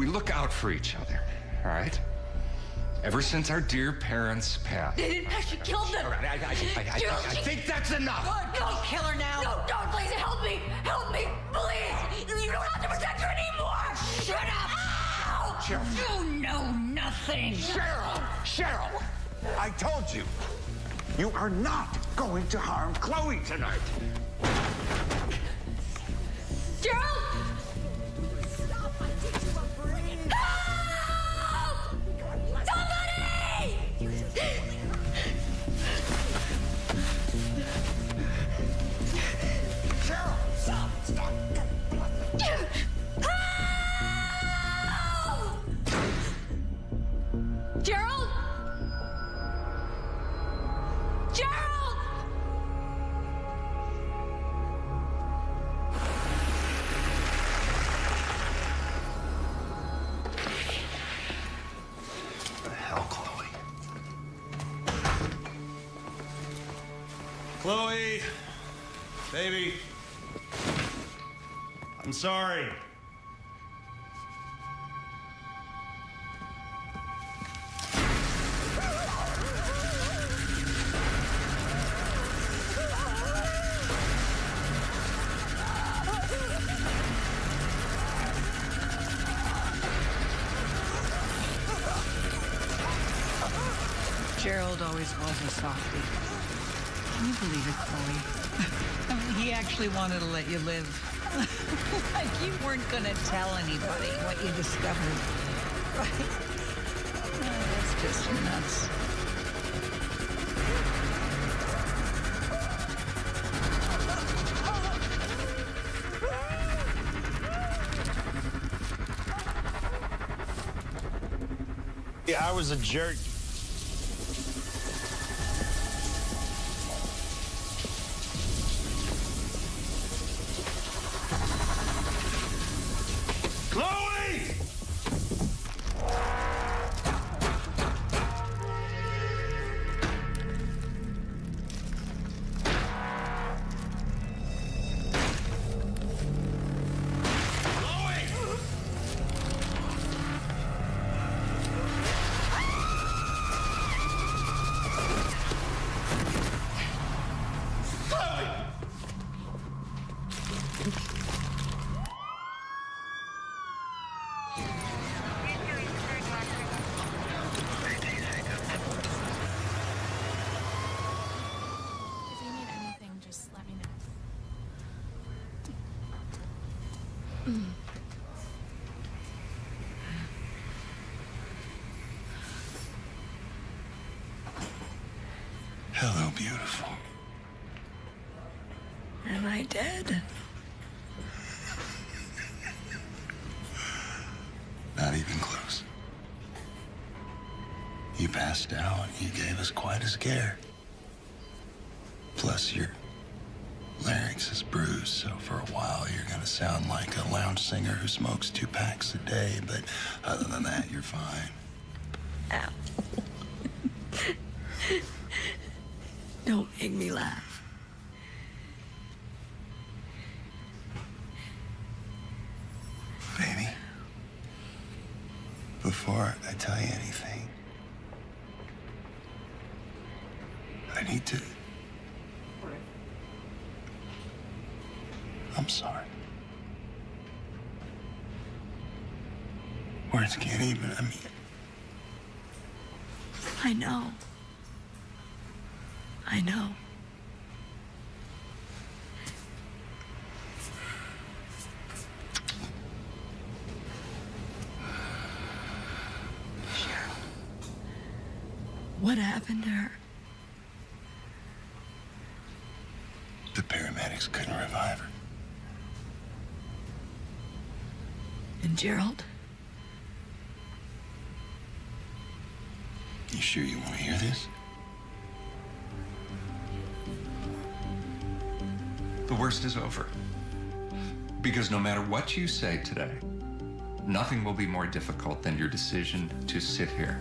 look out for each other. All right? Ever since our dear parents passed. They didn't actually kill them. All right, I think that's enough. Don't kill her now. No, don't, please help me. Help me, please. You don't have to protect her anymore. Shut up. Ow! Cheryl. You know nothing. Cheryl, I told you. You are not going to harm Chloe tonight. Gerald! Stop! I teach you a breathe. Help! Somebody! Cheryl! Stop! Help! Gerald! Gerald! What the hell, Chloe? Chloe! Baby! I'm sorry. Gerald always was a softie. Can you believe it, Chloe? I mean, he actually wanted to let you live. Like you weren't going to tell anybody what you discovered. Right? Oh, that's just nuts. Yeah, I was a jerk. Chloe! Hello, beautiful. Am I dead? Not even close. You passed out. You gave us quite a scare. Plus, your larynx is bruised, so for a while you're gonna sound like a lounge singer who smokes 2 packs a day, but other than that, you're fine. Ow. Don't make me laugh. Baby, before I tell you anything, I need to... I'm sorry. Words can't even, I know. I know. What happened to her? The paramedics couldn't revive her. And Gerald? You sure you want to hear this? The worst is over. Because no matter what you say today, nothing will be more difficult than your decision to sit here